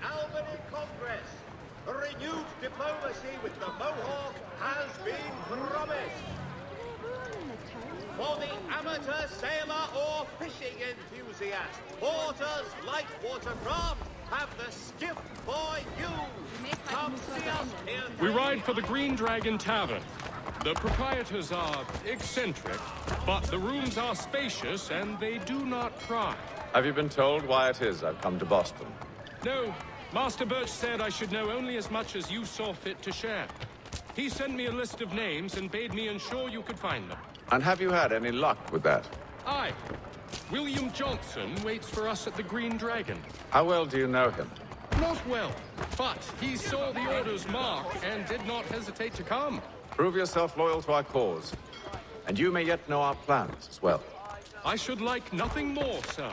Albany Congress. A renewed diplomacy with the Mohawk has been promised. For the amateur sailor or fishing enthusiast, Porter's light watercraft have the skiff for you. Come see us here. We ride for the Green Dragon Tavern. The proprietors are eccentric, but the rooms are spacious and they do not pry. Have you been told why it is I've come to Boston? No, Master Birch said I should know only as much as you saw fit to share. He sent me a list of names and bade me ensure you could find them. And have you had any luck with that? Aye. William Johnson waits for us at the Green Dragon. How well do you know him? Not well, but he saw the order's mark and did not hesitate to come. Prove yourself loyal to our cause, and you may yet know our plans as well. I should like nothing more, sir.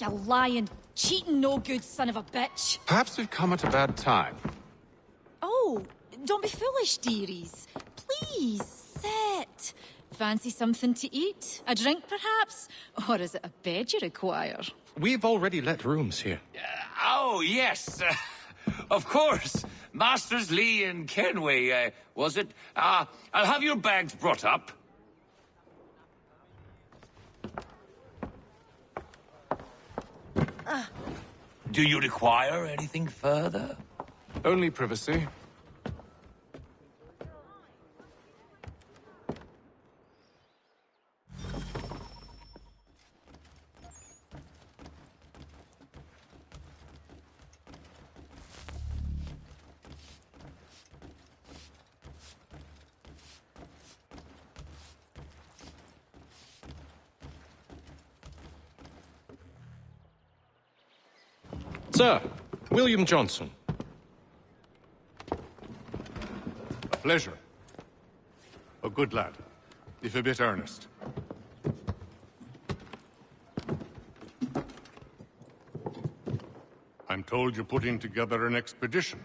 You lying, cheating, no good son of a bitch. Perhaps we've come at a bad time. Oh, don't be foolish, dearies. Please, sit. Fancy something to eat? A drink, perhaps? Or is it a bed you require? We've already let rooms here. Oh, yes. Of course. Masters Lee and Kenway, was it? I'll have your bags brought up. Do you require anything further? Only privacy. Sir, William Johnson. A pleasure. A good lad, if a bit earnest. I'm told you're putting together an expedition.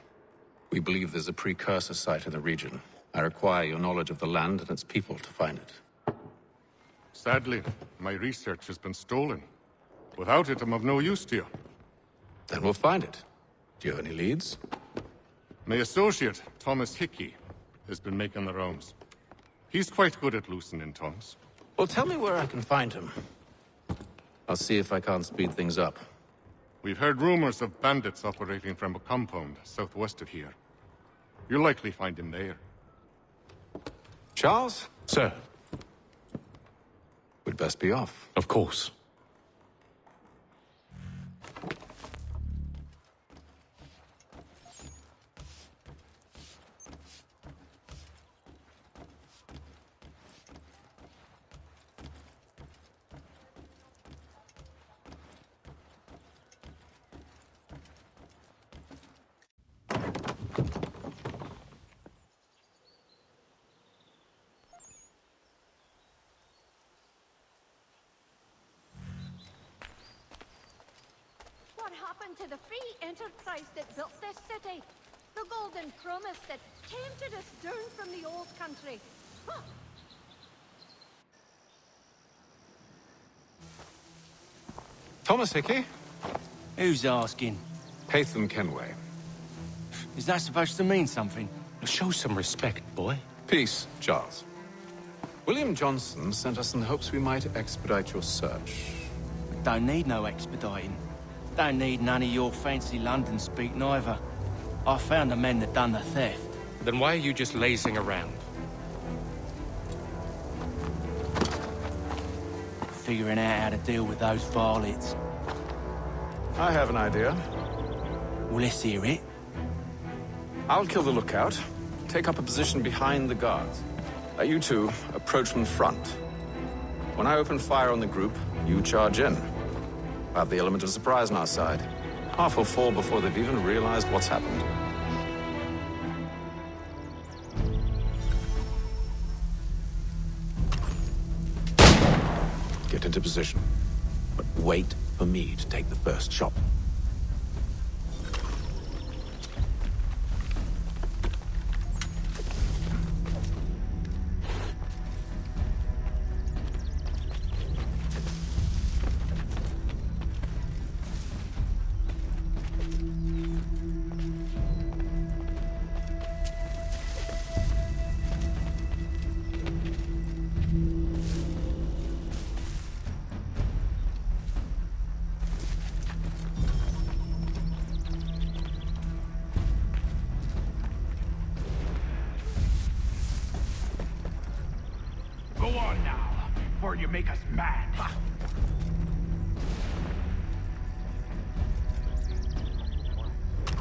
We believe there's a precursor site in the region. I require your knowledge of the land and its people to find it. Sadly, my research has been stolen. Without it, I'm of no use to you. Then we'll find it. Do you have any leads? My associate, Thomas Hickey, has been making the rounds. He's quite good at loosening tongues. Well, tell me where I can find him. I'll see if I can't speed things up. We've heard rumors of bandits operating from a compound southwest of here. You'll likely find him there. Charles? Sir. We'd best be off. Of course. What happened to the free enterprise that built this city? The golden promise that tempted us down from the old country. Huh. Thomas Hickey? Who's asking? Haytham Kenway. Is that supposed to mean something? Show some respect, boy. Peace, Charles. William Johnson sent us in the hopes we might expedite your search. Don't need no expediting. Don't need none of your fancy London speak neither. I found the men that done the theft. Then why are you just lazing around? Figuring out how to deal with those varlets. I have an idea. Well, let's hear it. I'll kill the lookout. Take up a position behind the guards. You two approach from the front. When I open fire on the group, you charge in. We'll have the element of surprise on our side. Half will fall before they've even realized what's happened. Get into position. But wait for me to take the first shot. Go on now, before you make us mad.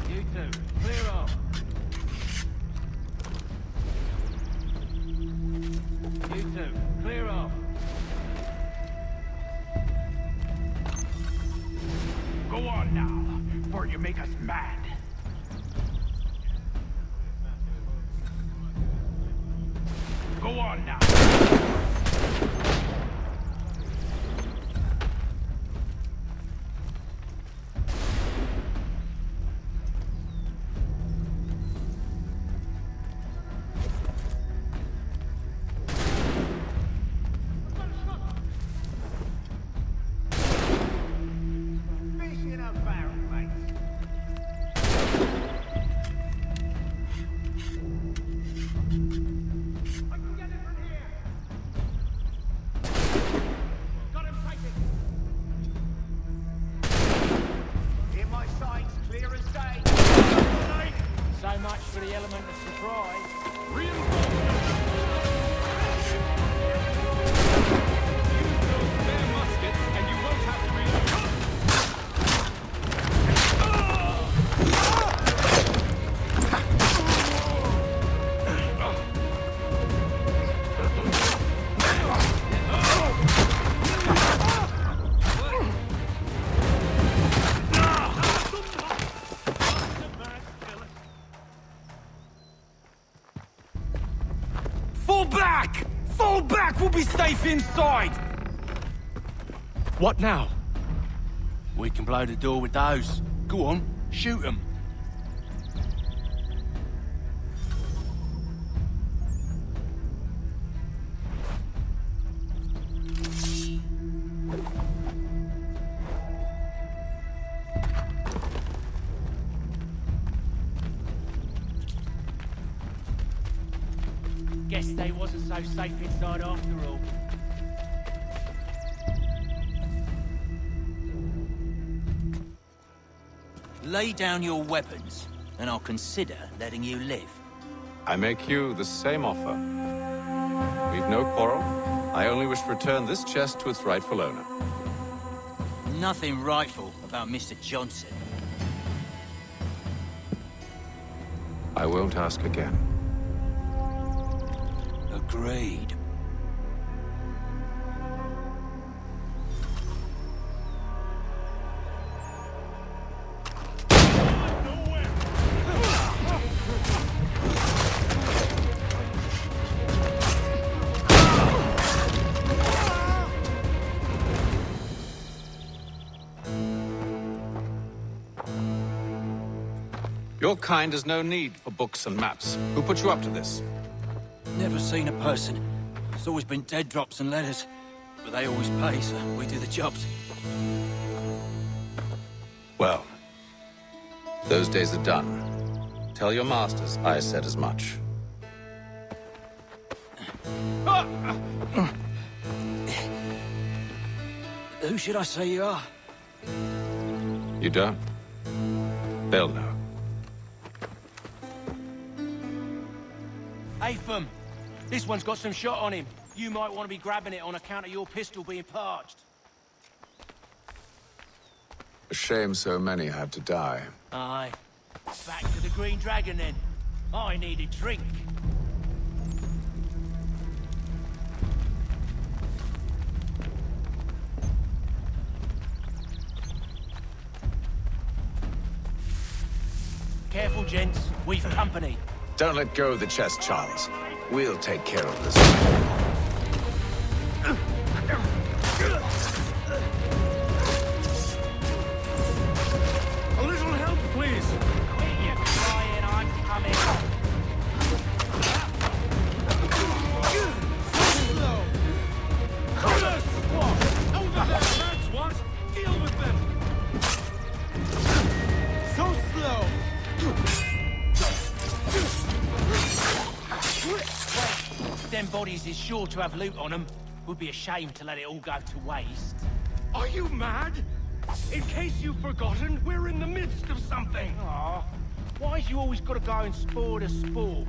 You two, clear off. You two, clear off. Go on now, before you make us mad. Go on now. So much for the element of surprise. Use those spare muskets, and you won't have to reload. Fall back! Fall back! We'll be safe inside! What now? We can blow the door with those. Go on, shoot them. Guess they wasn't so safe inside after all. Lay down your weapons, and I'll consider letting you live. I make you the same offer. We've no quarrel. I only wish to return this chest to its rightful owner. Nothing rightful about Mr. Johnson. I won't ask again. Agreed. Your kind has no need for books and maps. Who put you up to this? Never seen a person. It's always been dead drops and letters. But they always pay, so we do the jobs. Well, those days are done. Tell your masters I said as much. Who should I say you are? You don't? They'll know. Atham, this one's got some shot on him. You might want to be grabbing it on account of your pistol being parched. A shame so many had to die. Aye. Back to the Green Dragon, then. I need a drink. Careful, gents. We've company. Don't let go of the chest, Charles. We'll take care of this. A little help, please. Quit your crying, I'm coming. Over there, that's what! Deal with them! So slow! Them bodies is sure to have loot on them. Would be a shame to let it all go to waste. Are you mad? In case you've forgotten, we're in the midst of something. Aw, why's you always gotta go and spoil the sport?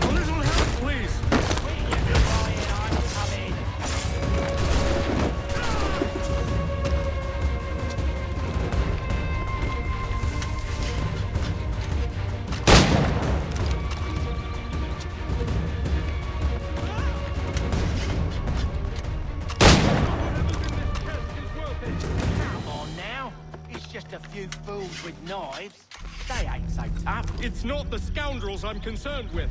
A little help, please. Quit your crying, I'm coming. Come on now. It's just a few fools with knives. They ain't so tough. It's not the scoundrels I'm concerned with.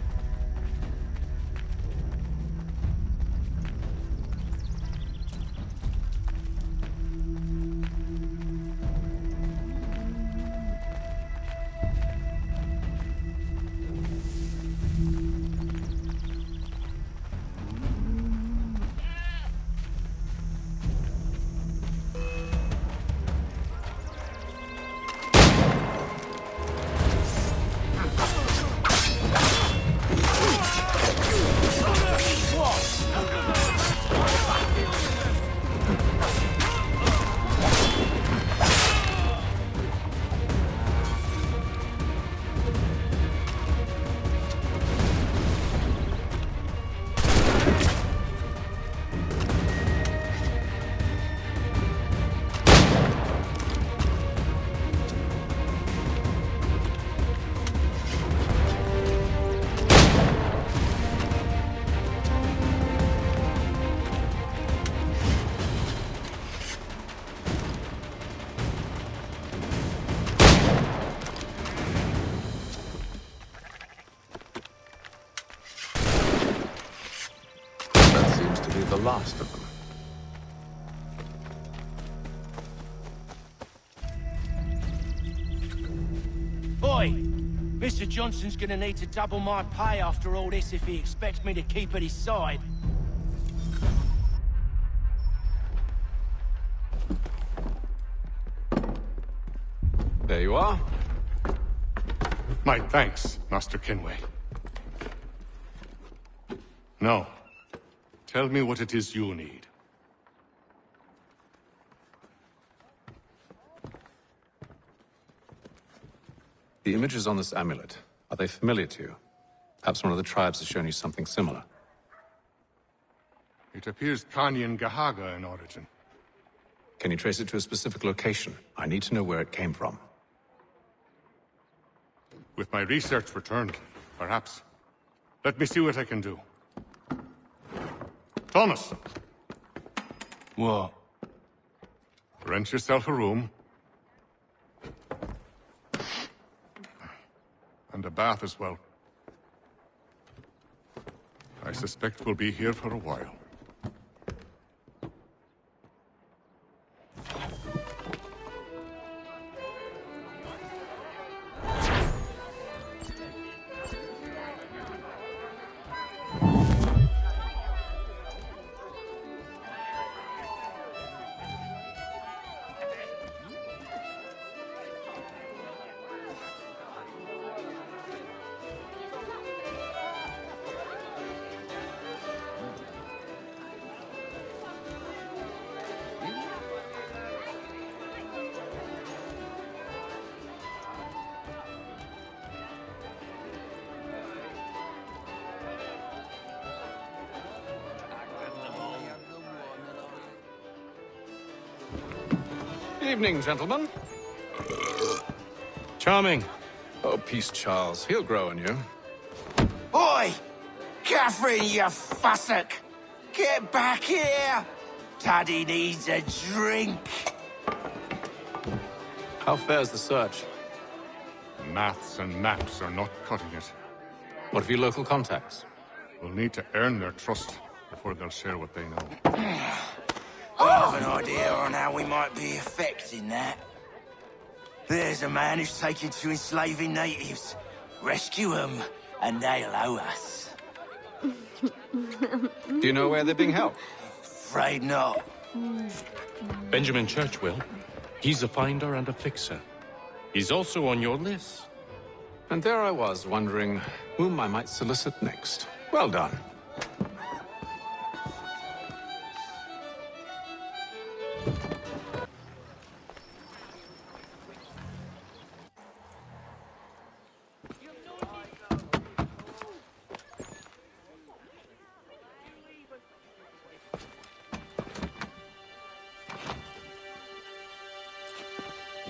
That seems to be the last of them. Boy, Mr. Johnson's gonna need to double my pay after all this if he expects me to keep at his side. There you are. My thanks, Master Kenway. Now, tell me what it is you need. The images on this amulet, are they familiar to you? Perhaps one of the tribes has shown you something similar. It appears Kanyan Gahaga in origin. Can you trace it to a specific location? I need to know where it came from. With my research returned, perhaps. Let me see what I can do. Thomas! What? Rent yourself a room. And a bath as well. I suspect we'll be here for a while. Evening, gentlemen. Charming. Oh, peace, Charles. He'll grow on you. Oi! Catherine, you fussock! Get back here! Daddy needs a drink. How fares the search? Maths and maps are not cutting it. What of your local contacts? We'll need to earn their trust before they'll share what they know. I have an idea on how we might be affecting that. There's a man who's taken to enslaving natives. Rescue them, and they'll owe us. Do you know where they're being held? Afraid not. Benjamin Church will. He's a finder and a fixer. He's also on your list. And there I was, wondering whom I might solicit next. Well done.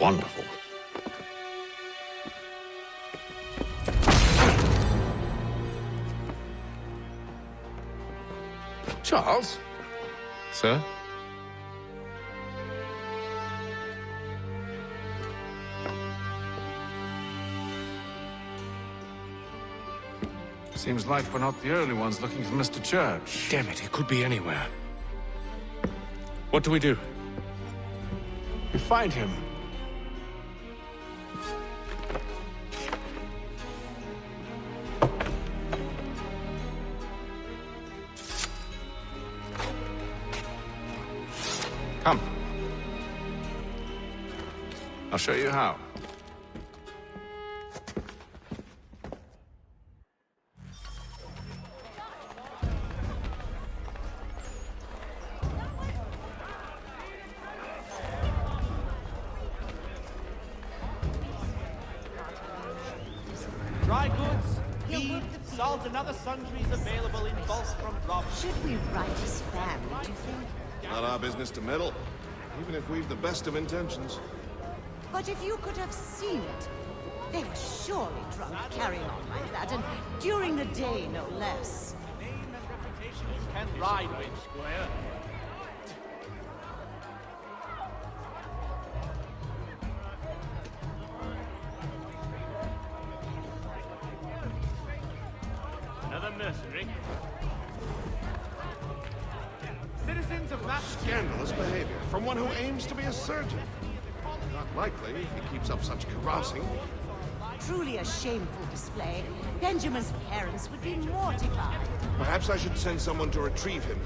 Wonderful. Charles? Sir? Seems like we're not the only ones looking for Mr. Church. Damn it, he could be anywhere. What do we do? We find him. Come. I'll show you how. Dry goods, feed, salt, and other sundries available in bulk from Rob. Should we write his family, do you think? Not our business to meddle, even if we've the best of intentions. But if you could have seen it, they were surely drunk carrying on like that, and during the day, no less. Name and reputation can ride with, Squire. Another mercenary. Citizens of mass Scandalous behavior from one who aims to be a surgeon. Not likely if he keeps up such carousing. Truly a shameful display. Benjamin's parents would be mortified. Perhaps I should send someone to retrieve him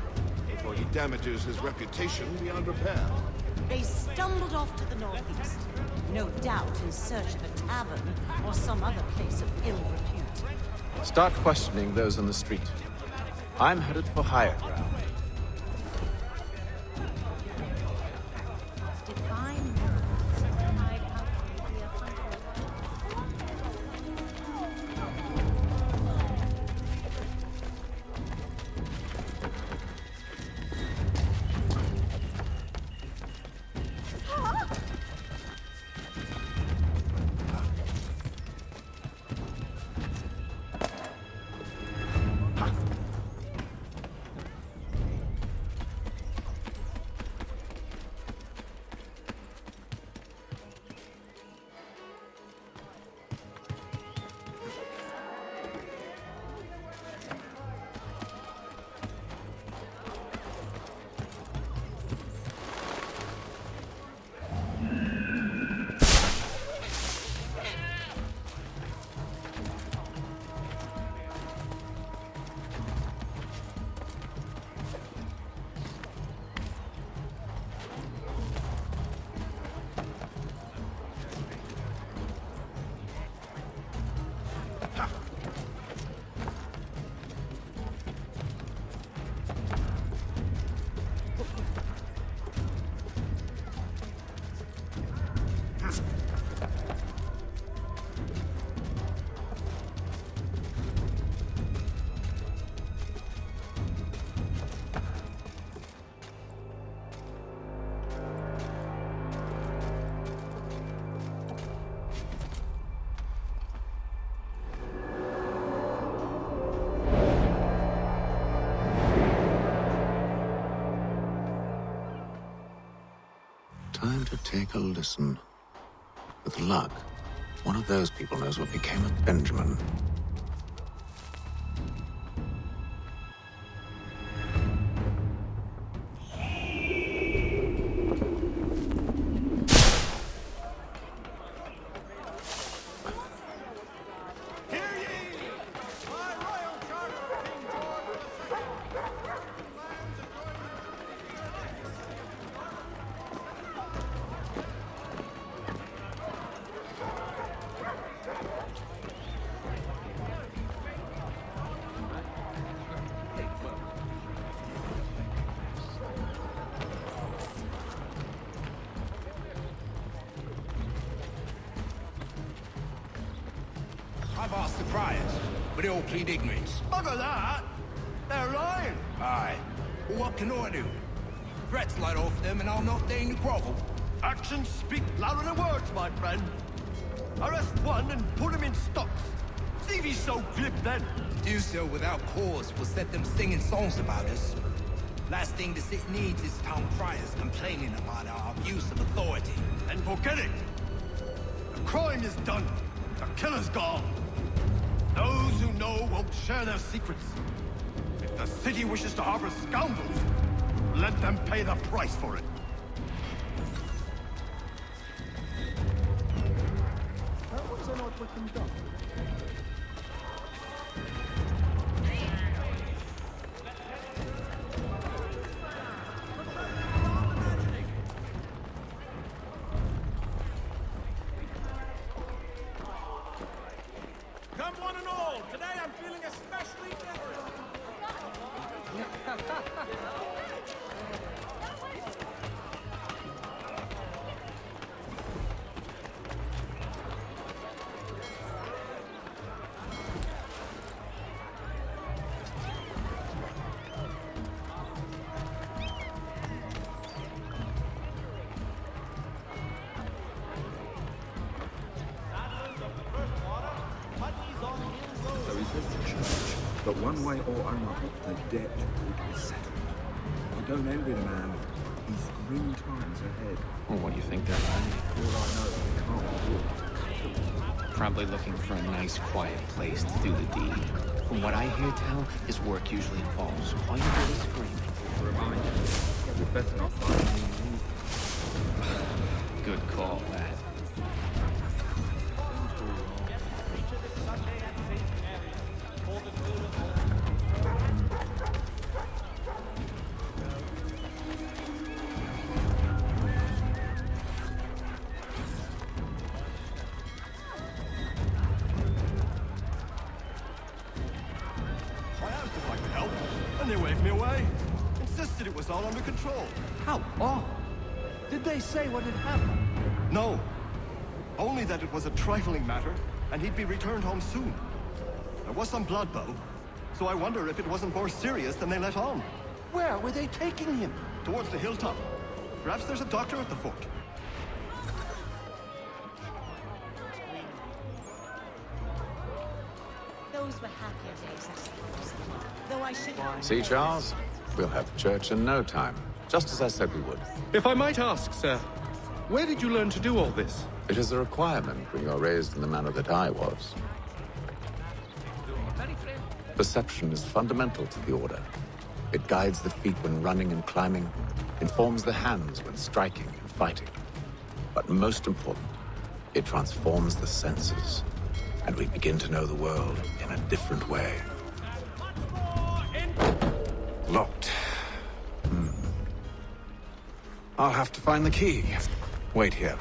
before he damages his reputation beyond repair. They stumbled off to the northeast, no doubt in search of a tavern or some other place of ill repute. Start questioning those on the street. I'm headed for higher ground. Divine miracles hide out of the afflicted. to take a listen. With luck, one of those people knows what became of Benjamin. I've asked the criers, but they all plead ignorance. Bugger that! They're lying! Aye. Well, what can I do? Threats light off them and I'll not deign to grovel. Actions speak louder than words, my friend. Arrest one and put him in stocks. See if he's so glib then. To do so without cause will set them singing songs about us. Last thing the city needs is town criers complaining about our abuse of authority. And forget it! The crime is done. The killer's gone. Those who know won't share their secrets. If the city wishes to harbor scoundrels, let them pay the price for it. Come one and all, today I'm feeling especially generous. There is a church, but one way or another, the debt would be settled. I don't envy the man. He's grim times ahead. Well, what do you think they're planning? All I know is they can't walk. Probably looking for a nice, quiet place to do the deed. From what I hear tell, his work usually involves quite a bit of screaming. Remind you, we'd better not find any. Good call, lad. I asked if I could help, and they waved me away. Insisted it was all under control. How odd. Did they say what had happened? No. Only that it was a trifling matter, and he'd be returned home soon. There was some blood, though, so I wonder if it wasn't more serious than they let on. Where were they taking him? Towards the hilltop. Perhaps there's a doctor at the fort. Those were happier days, I suppose. Though I should... See, Charles? We'll have church in no time, just as I said we would. If I might ask, sir, where did you learn to do all this? It is a requirement when you are raised in the manner that I was. Perception is fundamental to the Order. It guides the feet when running and climbing, informs the hands when striking and fighting. But most important, it transforms the senses, and we begin to know the world in a different way. Locked. I'll have to find the key. Wait here.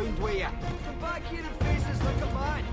round with you. Come back here and face us like a man.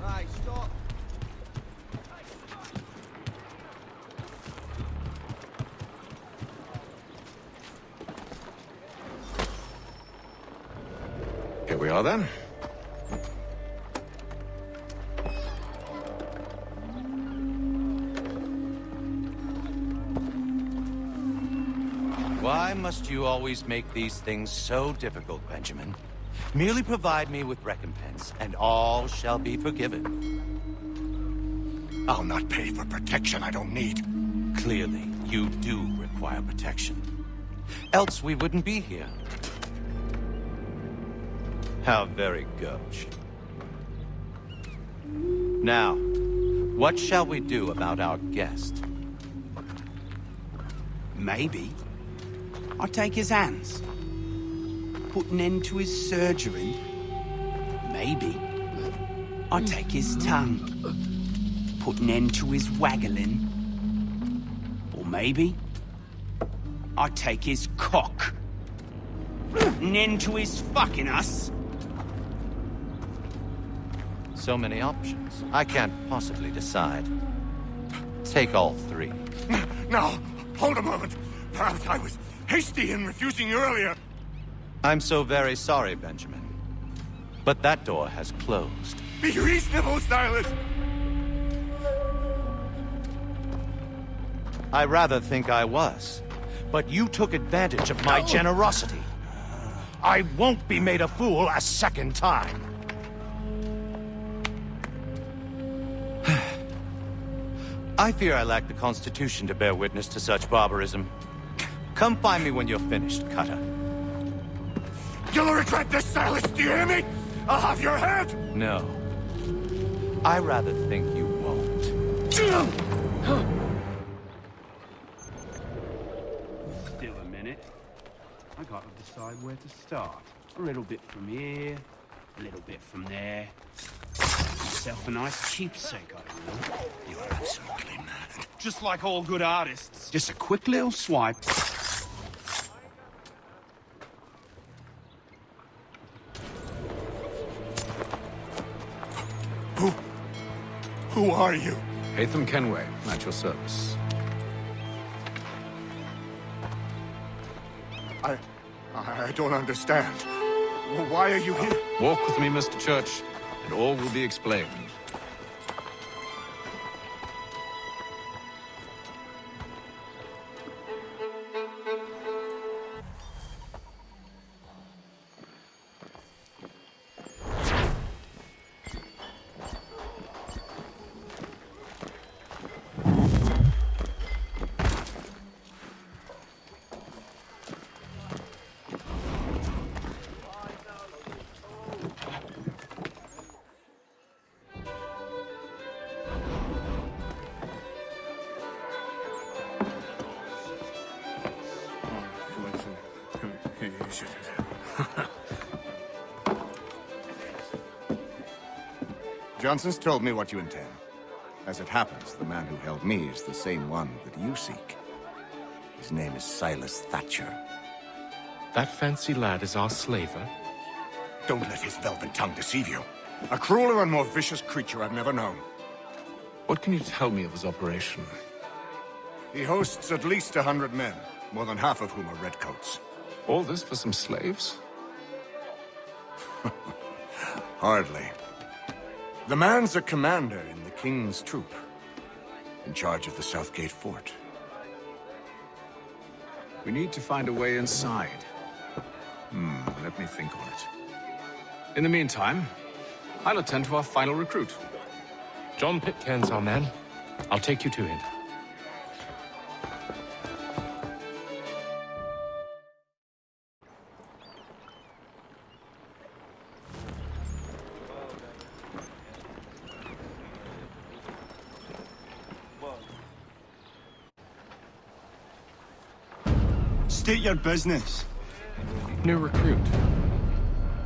Aye, stop. Here we are, then. Why must you always make these things so difficult, Benjamin? Merely provide me with recompense, and all shall be forgiven. I'll not pay for protection I don't need. Clearly, you do require protection. Else we wouldn't be here. How very gauche. Now, what shall we do about our guest? Maybe I take his hands. Put an end to his surgery. Maybe I take his tongue. Put an end to his waggling. Or maybe I take his cock. Put an end to his fucking us. So many options. I can't possibly decide. Take all three. No, hold a moment. Perhaps I was hasty in refusing you earlier. I'm so very sorry, Benjamin. But that door has closed. Be reasonable, Silas. I rather think I was. But you took advantage of my generosity. I won't be made a fool a second time. I fear I lack the constitution to bear witness to such barbarism. Come find me when you're finished, Cutter. You'll regret this, Silas, do you hear me? I'll have your head! No. I rather think you won't. Still a minute. I gotta decide where to start. A little bit from here, a little bit from there. Myself a nice keepsake, I will. You're absolutely mad. Just like all good artists. Just a quick little swipe. Who are you? Hatham Kenway, at your service. I don't understand. Why are you here? Walk with me, Mr. Church, and all will be explained. Johnson's told me what you intend. As it happens, the man who held me is the same one that you seek. His name is Silas Thatcher. That fancy lad is our slaver? Don't let his velvet tongue deceive you. A crueler and more vicious creature I've never known. What can you tell me of his operation? He hosts at least 100 men, more than half of whom are redcoats. All this for some slaves? Hardly. The man's a commander in the King's troop, in charge of the Southgate Fort. We need to find a way inside. Let me think on it. In the meantime, I'll attend to our final recruit. John Pitcairn's our man. I'll take you to him. State your business. New recruit.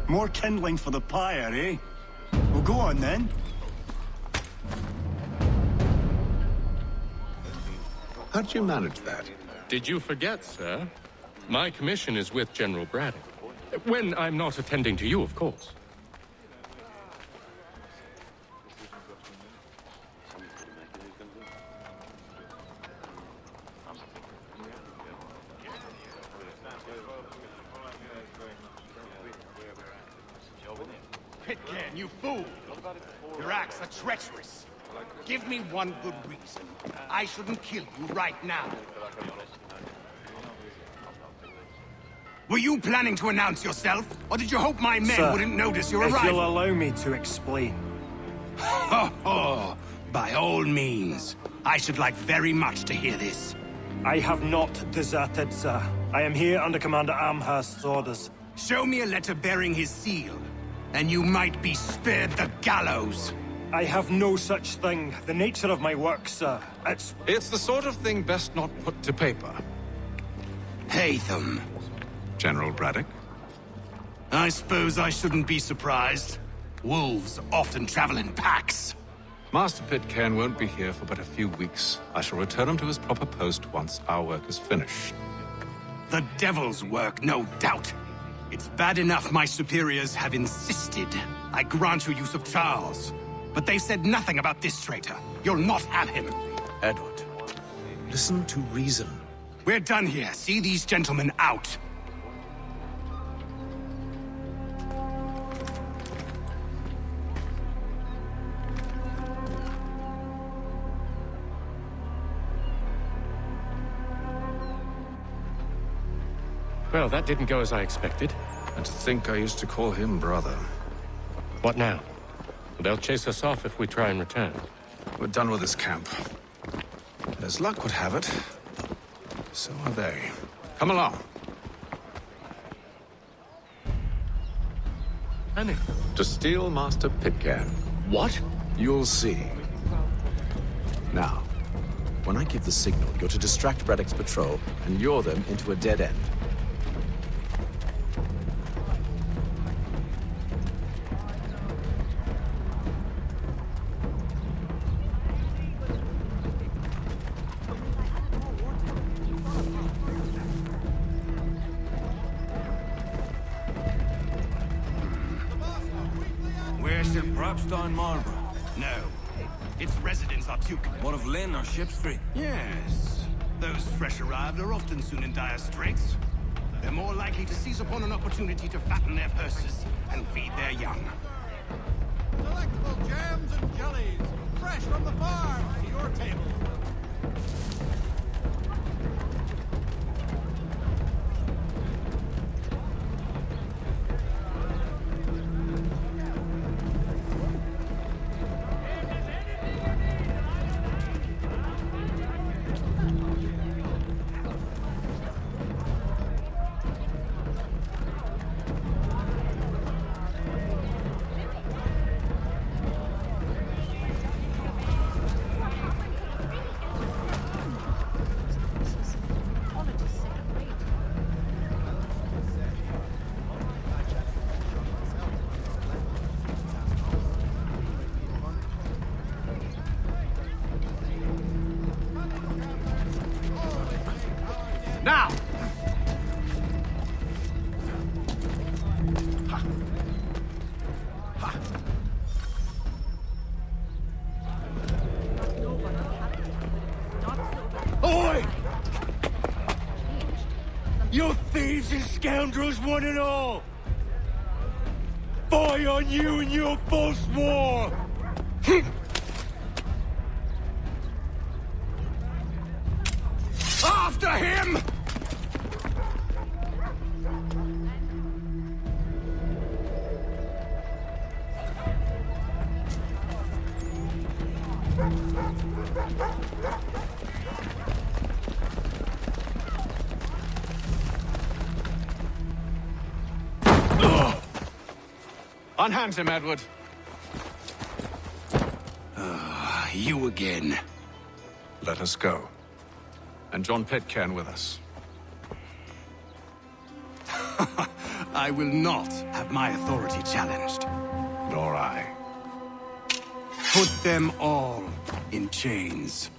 More kindling for the pyre, eh? Well, go on then. How did you manage that? Did you forget, sir? My commission is with General Braddock. When I'm not attending to you, of course. Pitcairn, you fool! Your acts are treacherous. Give me one good reason. I shouldn't kill you right now. Were you planning to announce yourself? Or did you hope my men wouldn't notice your arrival? If you'll allow me to explain. Ho ho! By all means. I should like very much to hear this. I have not deserted, sir. I am here under Commander Amherst's orders. Show me a letter bearing his seal, and you might be spared the gallows. I have no such thing. The nature of my work, sir, It's the sort of thing best not put to paper. Haytham. General Braddock? I suppose I shouldn't be surprised. Wolves often travel in packs. Master Pitcairn won't be here for but a few weeks. I shall return him to his proper post once our work is finished. The devil's work, no doubt. It's bad enough my superiors have insisted I grant you use of Charles. But they said nothing about this traitor. You'll not have him. Edward, listen to reason. We're done here. See these gentlemen out. Well, that didn't go as I expected. And to think I used to call him brother. What now? They'll chase us off if we try and return. We're done with this camp. And as luck would have it, so are they. Come along. Annie. To steal Master Pitcairn. What? You'll see. Now, when I give the signal, you're to distract Braddock's patrol and lure them into a dead end. Marlborough? No. Its residents are Duke. What of Lynn or Ship Street? Yes. Those fresh arrived are often soon in dire straits. They're more likely to seize upon an opportunity to fatten their purses and feed their young. Delectable jams and jellies, fresh from the farm to your table. Now! Oi! You thieves and scoundrels, one and all! Fie on you and your false war! After him! Unhand him, Edward. You again. Let us go. And John Pitcairn with us. I will not have my authority challenged. Nor I. Put them all in chains.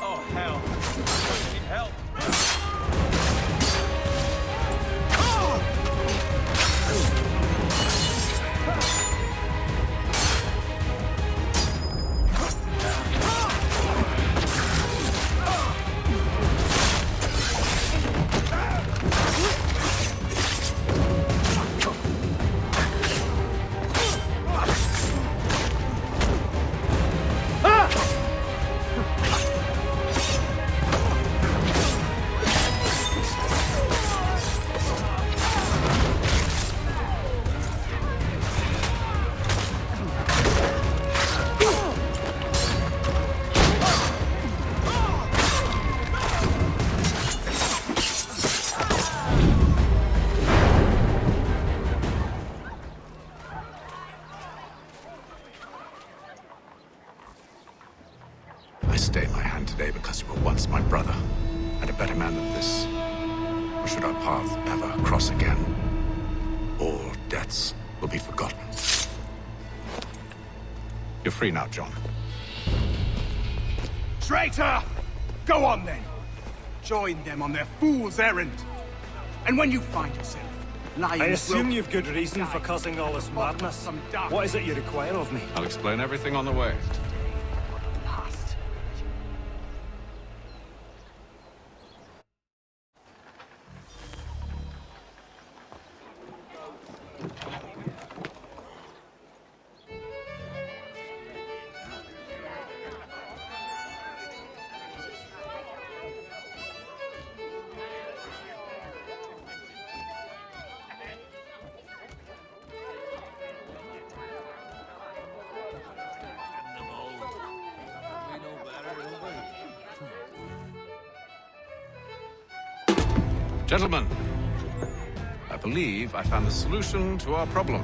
Oh, hell. Need help. I stay my hand today because you were once my brother, and a better man than this. Or should our paths ever cross again, all debts will be forgotten. You're free now, John. Traitor! Go on then. Join them on their fool's errand. And when you find yourself lying... I assume you've good reason for causing all this madness. What is it you require of me? I'll explain everything on the way. Gentlemen, I believe I found the solution to our problem.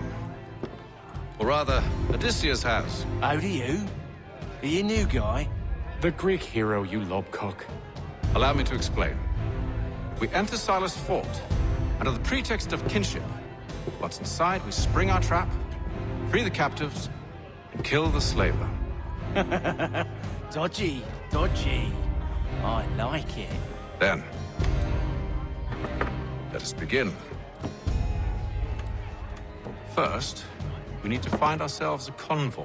Or rather, Odysseus has. Oh, do you? Are you a new guy? The Greek hero, you lobcock. Allow me to explain. We enter Silas' fort, under the pretext of kinship. Once inside, we spring our trap, free the captives, and kill the slaver. Dodgy, dodgy. I like it. Then, let us begin. First, we need to find ourselves a convoy.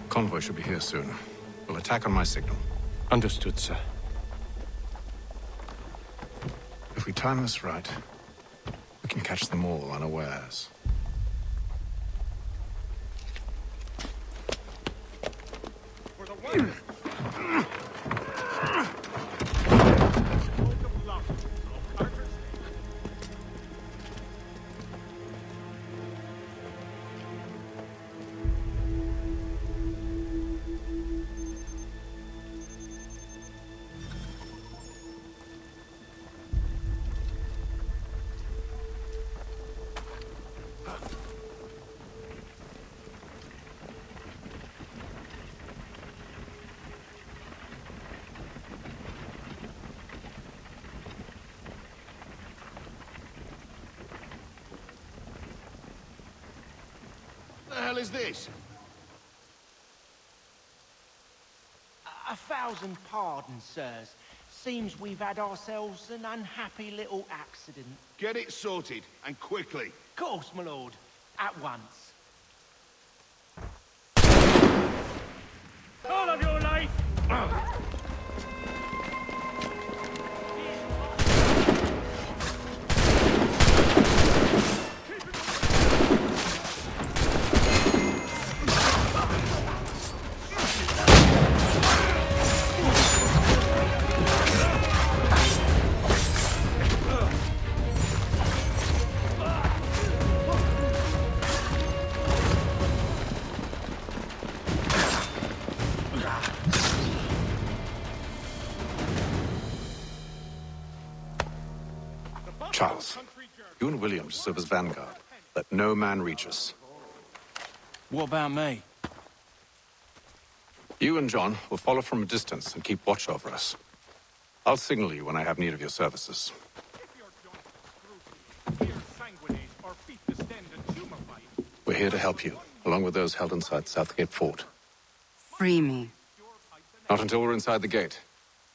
Convoy should be here soon. We'll attack on my signal. Understood, sir. If we time this right, we can catch them all unawares. For the one. What the hell is this? 1,000 pardons, sirs. Seems we've had ourselves an unhappy little accident. Get it sorted, and quickly. Of course, my lord. At once. All of your life! Charles, you and William serve as vanguard. Let no man reach us. What about me? You and John will follow from a distance and keep watch over us. I'll signal you when I have need of your services. We're here to help you, along with those held inside Southgate Fort. Free me. Not until we're inside the gate.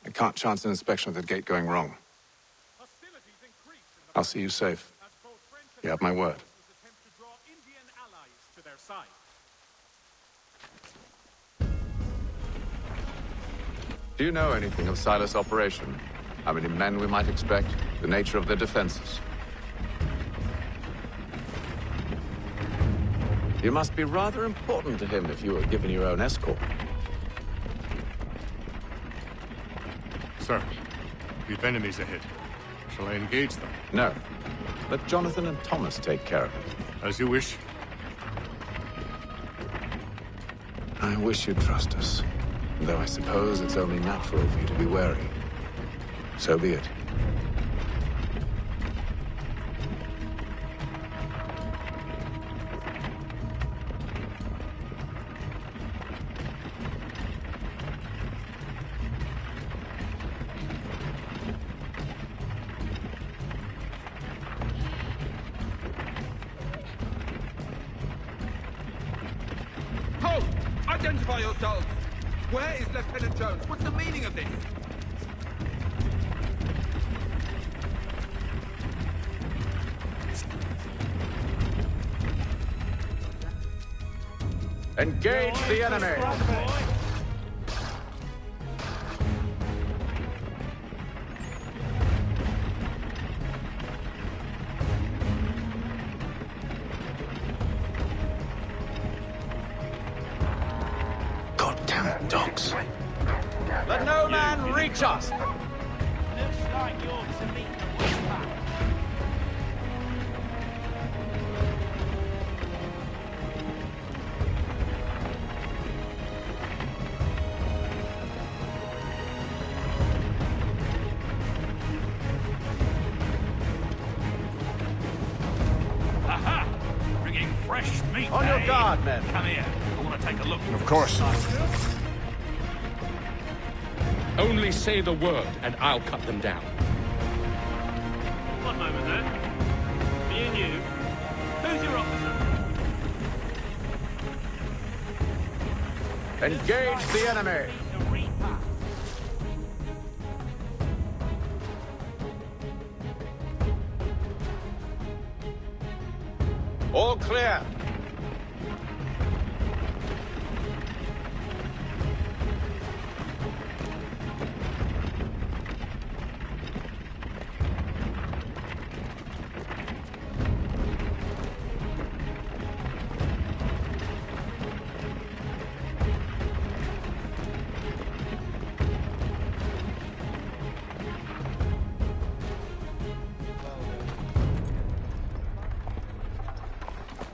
I can't chance an inspection of the gate going wrong. I'll see you safe. You have my word. Do you know anything of Silas' operation? How many men we might expect? The nature of their defenses? You must be rather important to him if you were given your own escort. Sir, we've enemies ahead. Shall I engage them? No. Let Jonathan and Thomas take care of it. As you wish. I wish you'd trust us. Though I suppose it's only natural for you to be wary. So be it. Halt! Identify yourselves! Where is Lieutenant Jones? What's the meaning of this? Engage the enemy! Goddamn dogs. Let no man reach us! Looks like you're to meet the whisper. Aha! Bringing fresh meat. On your eh? guard, men. Come here. I want to take a look. Of course. Only say the word, and I'll cut them down. One moment there. Me and you. Who's your officer? Engage the enemy! All clear.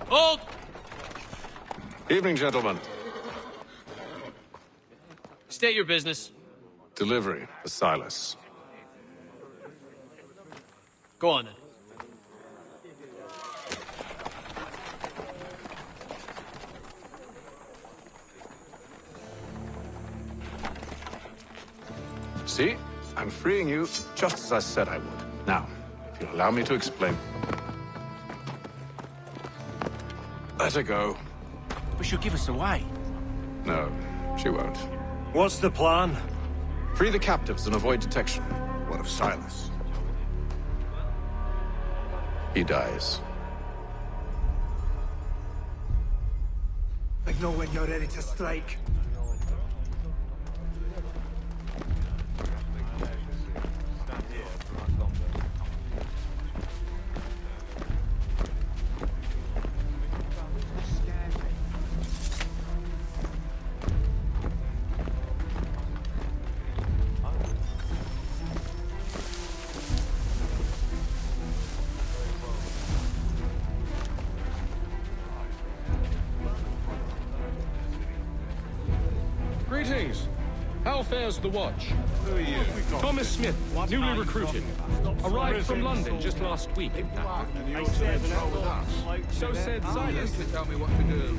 Hold! Evening, gentlemen. State your business. Delivery for Silas. Go on then. See? I'm freeing you just as I said I would. Now, if you'll allow me to explain. Let her go. But she'll give us away. No, she won't. What's the plan? Free the captives and avoid detection. What of Silas? He dies. I know when you're ready to strike. Greetings. How fares the watch? Who are you? Thomas Smith, newly recruited. Arrived from London just last week, in fact. And you want to control with us? So said Silas. To tell me what to do.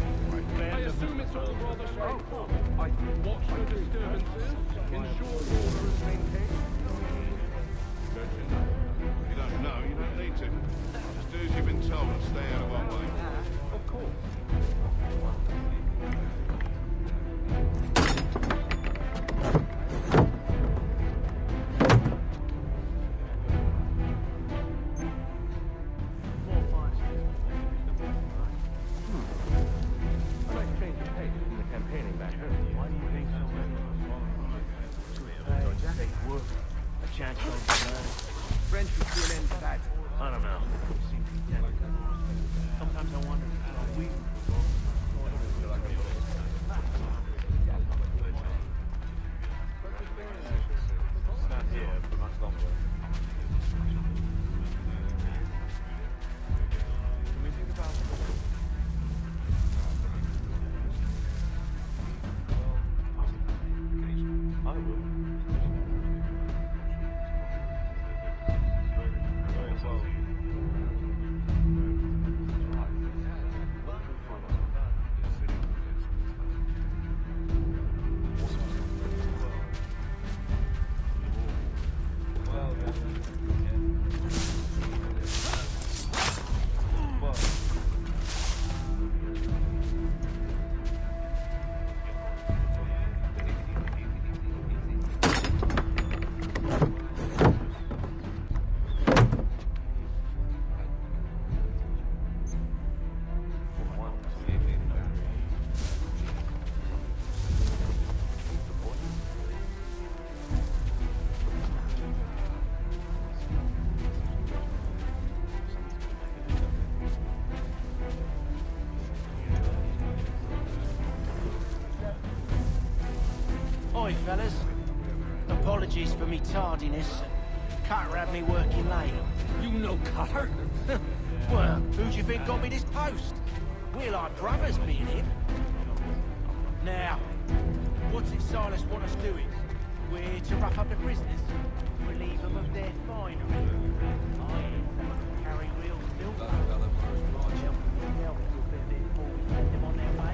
I assume it's all rather straightforward. Watch for disturbances, ensure order is maintained. If you don't know, you don't need to. Just do as you've been told and stay out of our way. Of course. I don't know. Sometimes I wonder how we not here for much longer. Can we think about I will. Oi, fellas. Apologies for me tardiness. Cutter had me working late. You know Cutter? Well, who do you think got me this post? We're like brothers, me and him. Now, what's it Silas want us doing? We're here to rough up the prisoners, relieve them of their finery. Carry real still. Send them on their way.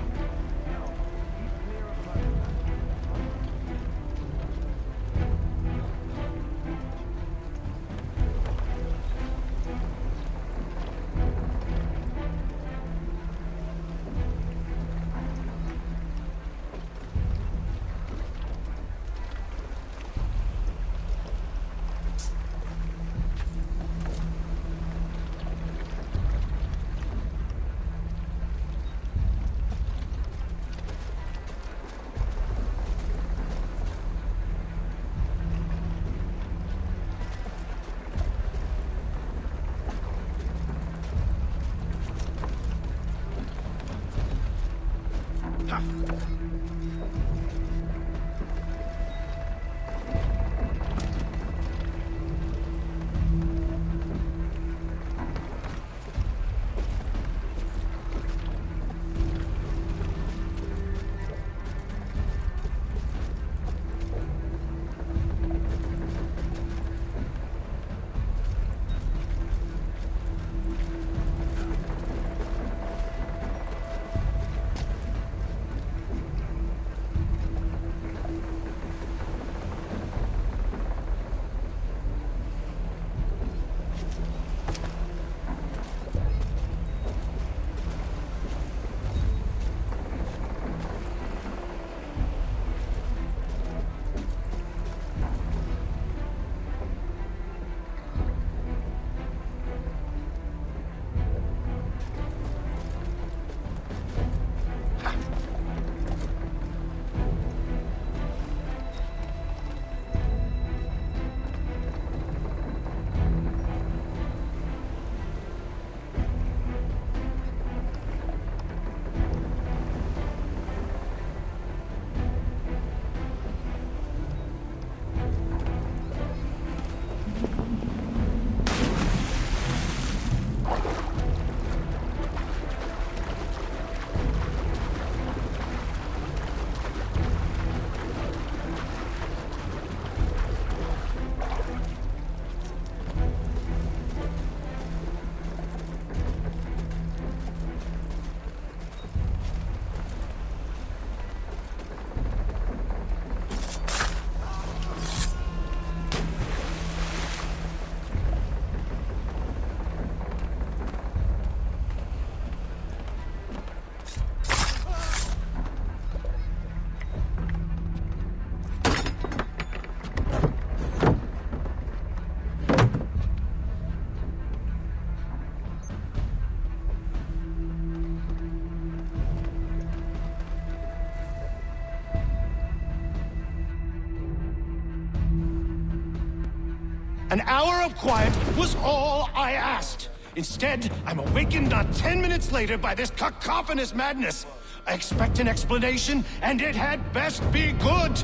An hour of quiet was all I asked. Instead, I'm awakened not 10 minutes later by this cacophonous madness. I expect an explanation, and it had best be good.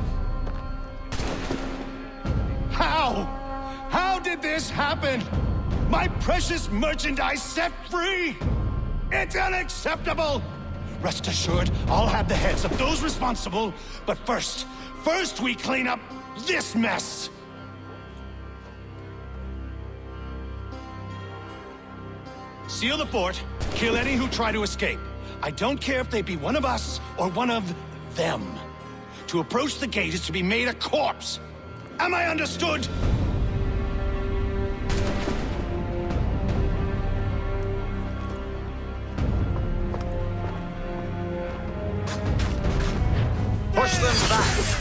How? How did this happen? My precious merchandise set free? It's unacceptable! Rest assured, I'll have the heads of those responsible. But first we clean up this mess! Seal the fort, kill any who try to escape. I don't care if they be one of us or one of them. To approach the gate is to be made a corpse. Am I understood? Push them back!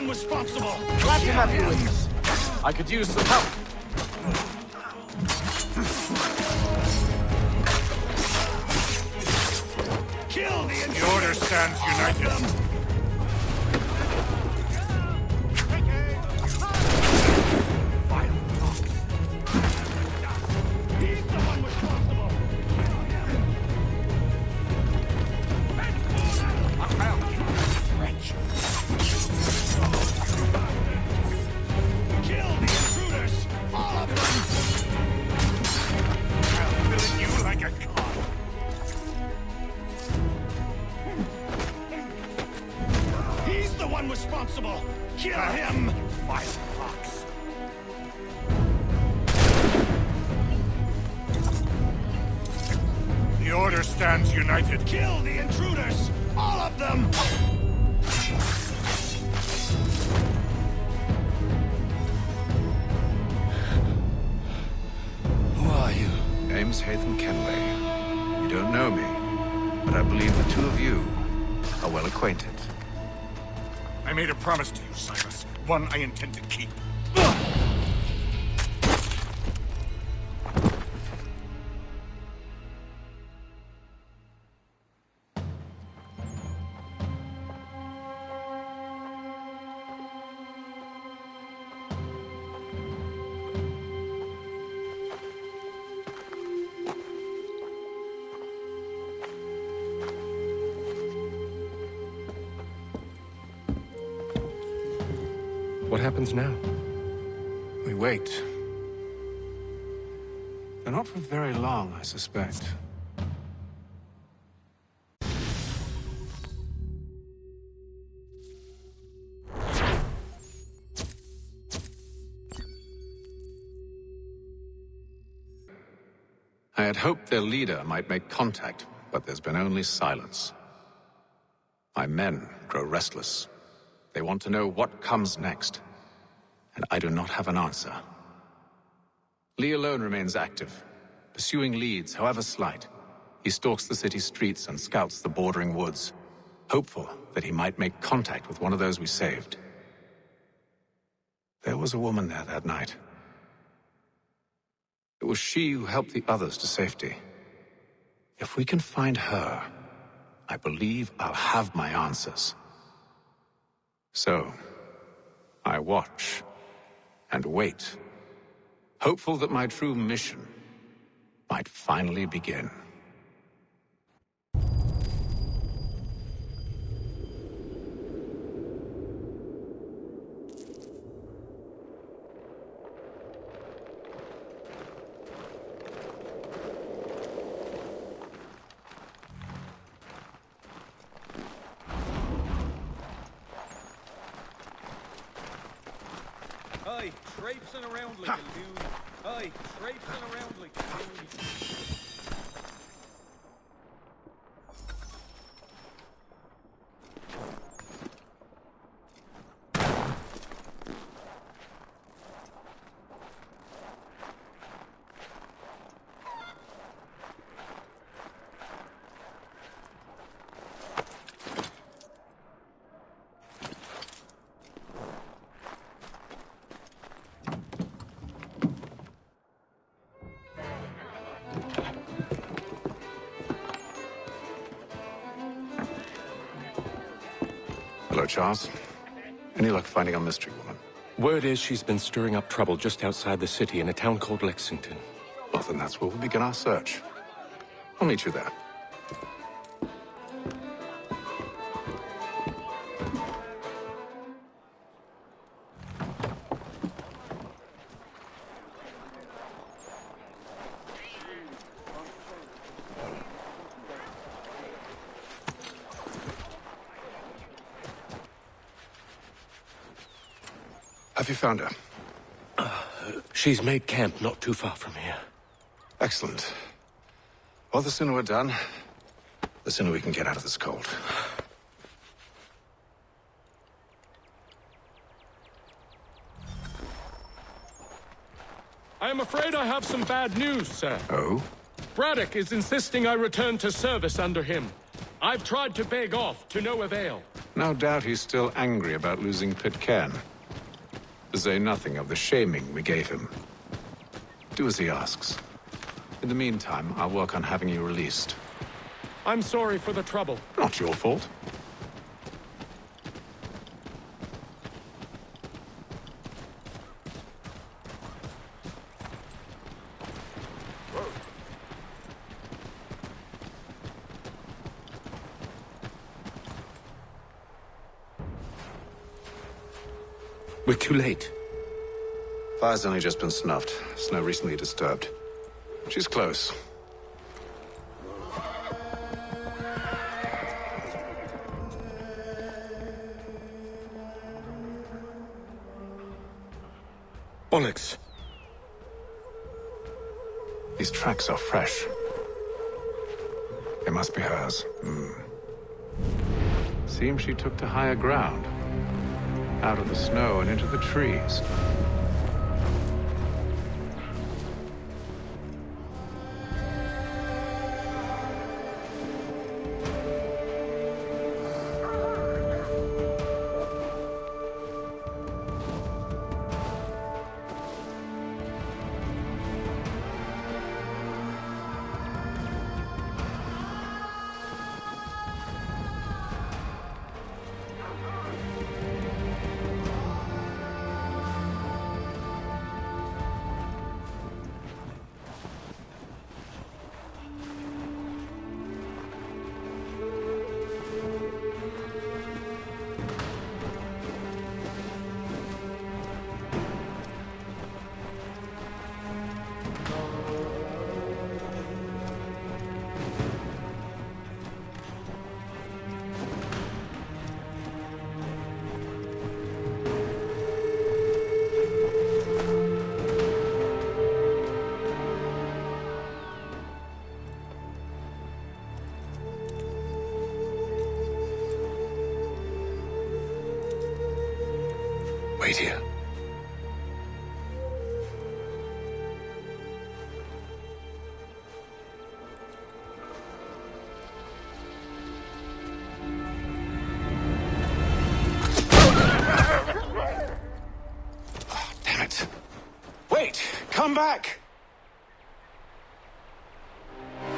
Responsible. Glad to have you with us. I could use some help. Kill the intruder. The order stands united. He's the one responsible. Kill the intruders! All of them! I'll fill you like a cod. He's the one responsible! Kill him! Vile fox. The order stands united. Kill the intruders! All of them! Who are you? Name's Hatham Kenway. You don't know me, but I believe the two of you are well acquainted. I made a promise to you, Silas. One I intend to keep. What happens now? We wait. But not for very long, I suspect. I had hoped their leader might make contact, but there's been only silence. My men grow restless. They want to know what comes next, and I do not have an answer. Lee alone remains active, pursuing leads, however slight. He stalks the city streets and scouts the bordering woods, hopeful that he might make contact with one of those we saved. There was a woman there that night. It was she who helped the others to safety. If we can find her, I believe I'll have my answers. So, I watch and wait, hopeful that my true mission might finally begin. Aye, traipsing around like a loon. Aye, traipsing around like a loon. Hello, Charles. Any luck finding our mystery woman? Word is she's been stirring up trouble just outside the city in a town called Lexington. Well, then that's where we'll begin our search. I'll meet you there. Have you found her? She's made camp not too far from here. Excellent. Well, the sooner we're done, the sooner we can get out of this cold. I am afraid I have some bad news, sir. Oh? Braddock is insisting I return to service under him. I've tried to beg off, to no avail. No doubt he's still angry about losing Pitcairn. To say nothing of the shaming we gave him. Do as he asks. In the meantime, I'll work on having you released. I'm sorry for the trouble. Not your fault. We're too late. Fire's only just been snuffed. Snow recently disturbed. She's close. Onyx. These tracks are fresh. They must be hers. Seems she took to higher ground. Out of the snow and into the trees. Wait here. Damn it. Wait! Come back!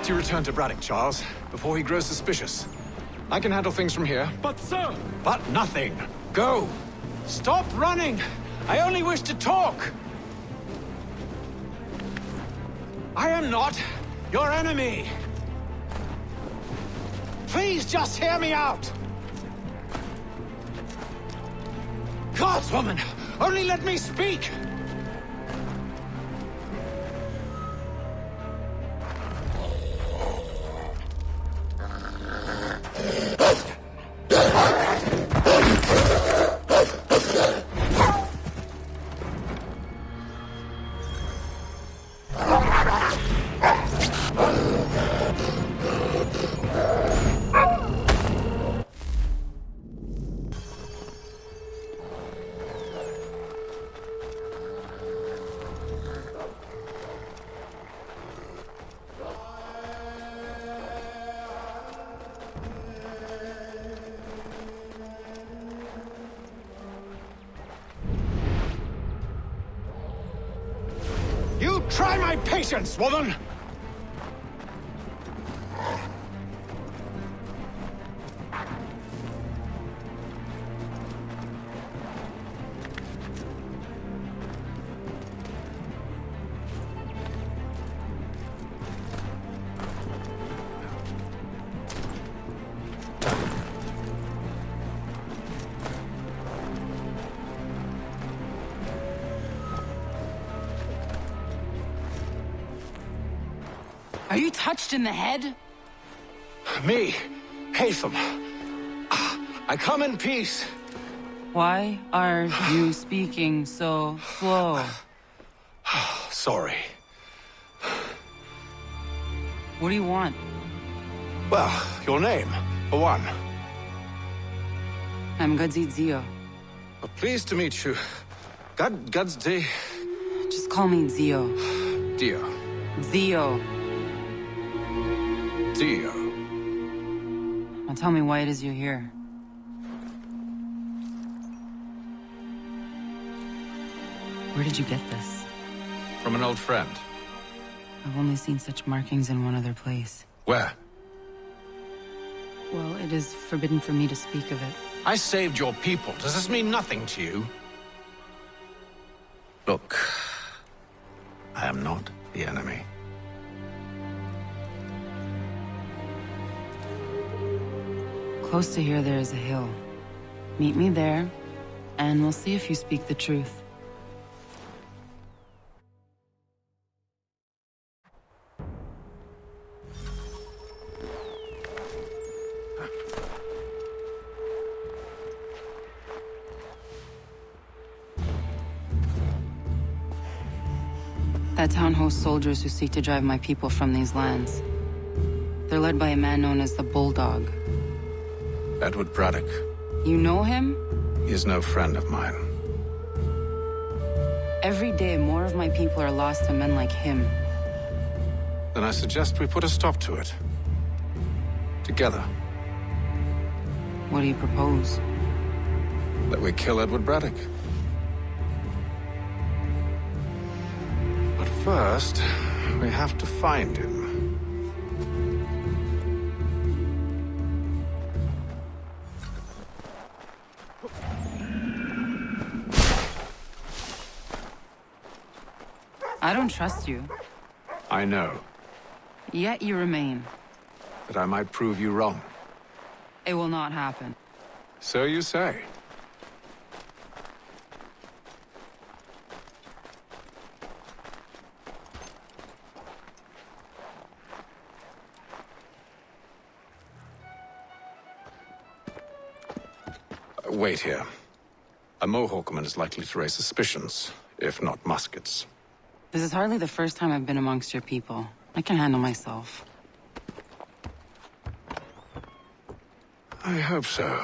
You return to Braddock, Charles, before he grows suspicious. I can handle things from here. But, sir! But nothing! Go! Stop running! I only wish to talk! I am not your enemy! Please just hear me out! Godswoman! Only let me speak! You try my patience, woman! Are you touched in the head? Me, Haytham. I come in peace. Why are you speaking so slow? Sorry. What do you want? Well, your name, for one. I'm Gadzi Zio. Pleased to meet you. Gadzi. Just call me Zio. Dio. Zio. Dio. Now tell me why it is you're here. Where did you get this? From an old friend. I've only seen such markings in one other place. Where? Well, it is forbidden for me to speak of it. I saved your people. Does this mean nothing to you? Look, I am not the enemy. Close to here, there is a hill. Meet me there, and we'll see if you speak the truth. That town hosts soldiers who seek to drive my people from these lands. They're led by a man known as the Bulldog. Edward Braddock. You know him? He is no friend of mine. Every day, more of my people are lost to men like him. Then I suggest we put a stop to it. Together. What do you propose? That we kill Edward Braddock. But first, we have to find him. I don't trust you. I know. Yet you remain. That I might prove you wrong. It will not happen. So you say. Wait here. A Mohawkman is likely to raise suspicions, if not muskets. This is hardly the first time I've been amongst your people. I can handle myself. I hope so.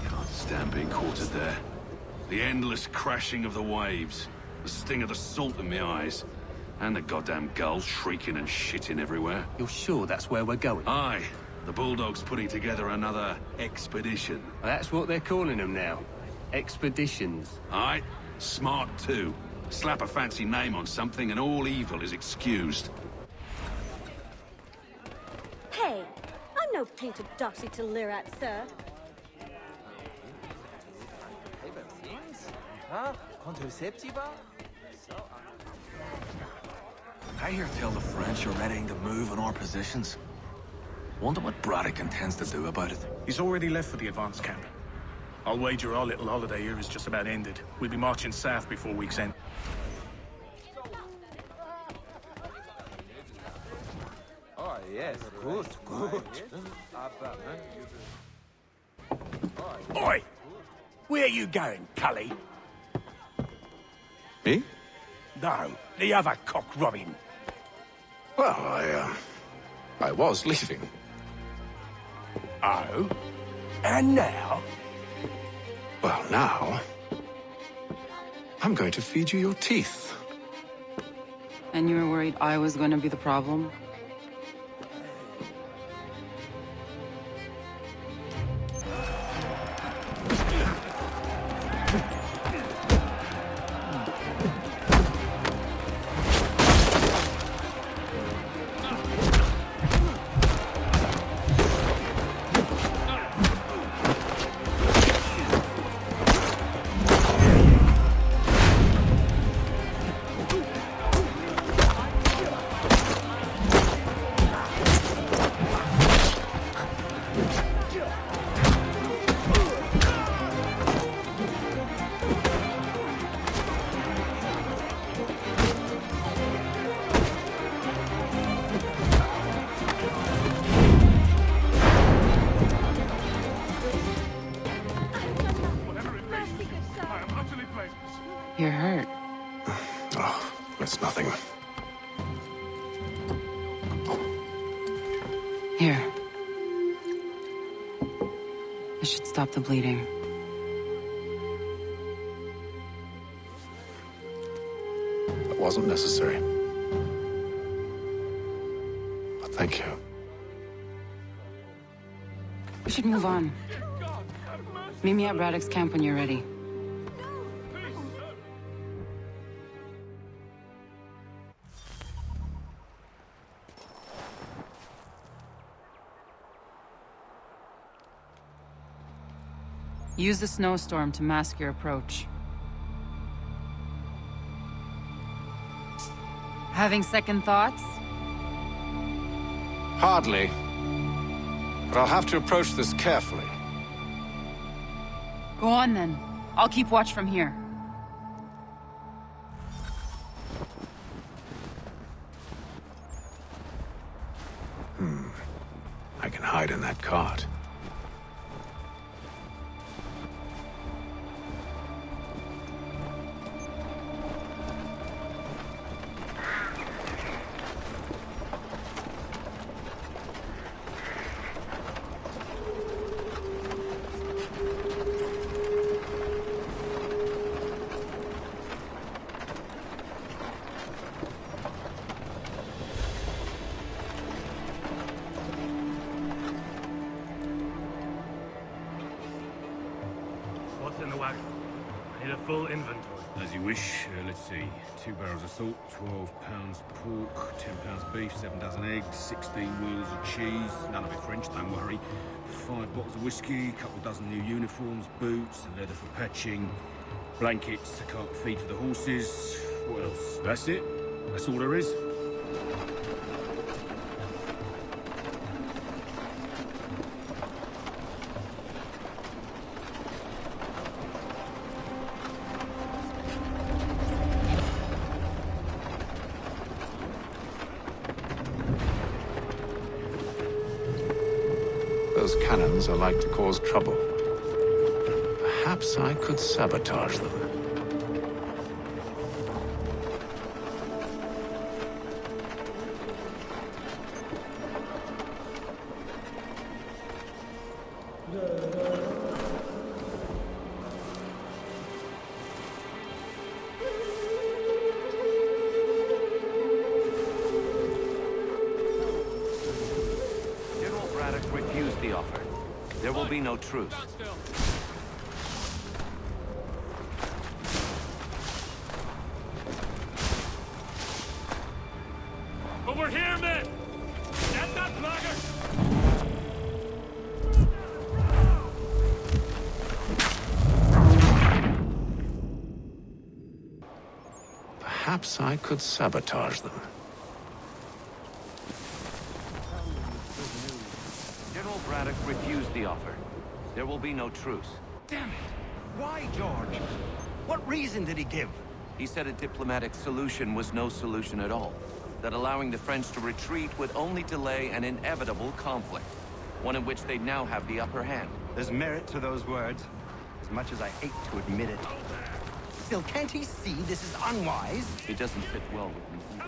Can't stand being quartered there. The endless crashing of the waves, the sting of the salt in my eyes, and the goddamn gulls shrieking and shitting everywhere. You're sure that's where we're going? Aye. The Bulldog's putting together another expedition. That's what they're calling them now. Expeditions. Aye. Smart too. Slap a fancy name on something and all evil is excused. Hey, I'm no painted doxy to leer at, sir. I hear tell the French are readying to move on our positions. Wonder what Braddock intends to do about it. He's already left for the advance camp. I'll wager our little holiday here is just about ended. We'll be marching south before week's end. Oh, yes, good, good. Oi! Where you going, Cully? Me? No, the other cock Robin. Well, I was leaving. Oh? And now? Well, now... I'm going to feed you your teeth. And you were worried I was going to be the problem? You're hurt. Oh, it's nothing. Here. This should stop the bleeding. It wasn't necessary. But thank you. We should move on. Meet me at Braddock's camp when you're ready. Use the snowstorm to mask your approach. Having second thoughts? Hardly. But I'll have to approach this carefully. Go on then. I'll keep watch from here. I can hide in that cart. What's in the wagon? I need a full inventory. As you wish. Let's see. 2 barrels of salt, 12 pounds pork, 10 pounds beef, 7 dozen eggs, 16 wheels of cheese. None of it French, don't worry. 5 bottles of whiskey, a couple dozen new uniforms, boots, and leather for patching, blankets, a cart feed for the horses. What else? That's it. That's all there is. Those cannons are like to cause trouble. Perhaps I could sabotage them. General Braddock refused the offer. There will be no truce. Perhaps I could sabotage them. General Braddock refused the offer. There will be no truce. Damn it! Why, George? What reason did he give? He said a diplomatic solution was no solution at all. That allowing the French to retreat would only delay an inevitable conflict. One in which they now have the upper hand. There's merit to those words, as much as I hate to admit it. Still, can't he see this is unwise? It doesn't fit well with me either.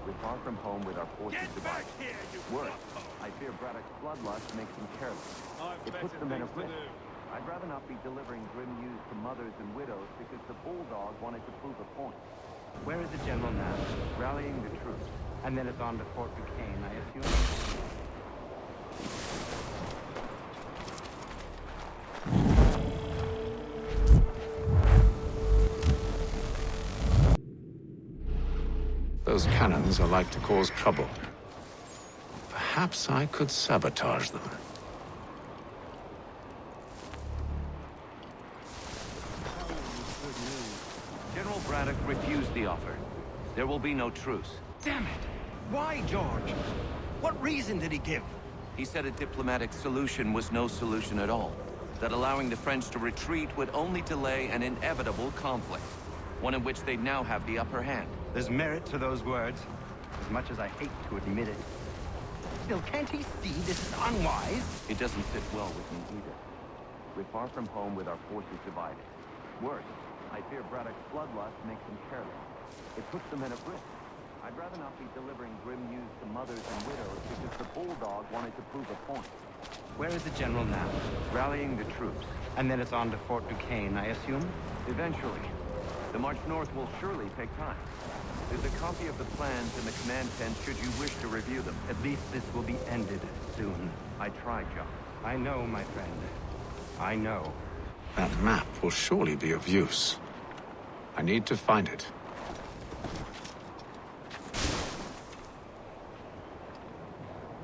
We're far from home with our forces divided. Worse, I fear Braddock's bloodlust makes him careless. It puts the men at risk. I'd rather not be delivering grim news to mothers and widows because the bulldog wanted to prove a point. Where is the general now? Rallying the troops. And then it's on to Fort Duquesne, I assume? Those cannons are like to cause trouble. Perhaps I could sabotage them. General Braddock refused the offer. There will be no truce. Damn it! Why, George? What reason did he give? He said a diplomatic solution was no solution at all. That allowing the French to retreat would only delay an inevitable conflict. One in which they now have the upper hand. There's merit to those words, as much as I hate to admit it. Still, can't he see this is unwise? It doesn't fit well with me either. We're far from home with our forces divided. Worse, I fear Braddock's bloodlust makes him careless. It puts the men at risk. I'd rather not be delivering grim news to mothers and widows because the bulldog wanted to prove a point. Where is the general now? Rallying the troops. And then it's on to Fort Duquesne, I assume? Eventually. The march north will surely take time. There's a copy of the plans in the command tent should you wish to review them. At least this will be ended soon. I tried, John. I know, my friend. I know. That map will surely be of use. I need to find it.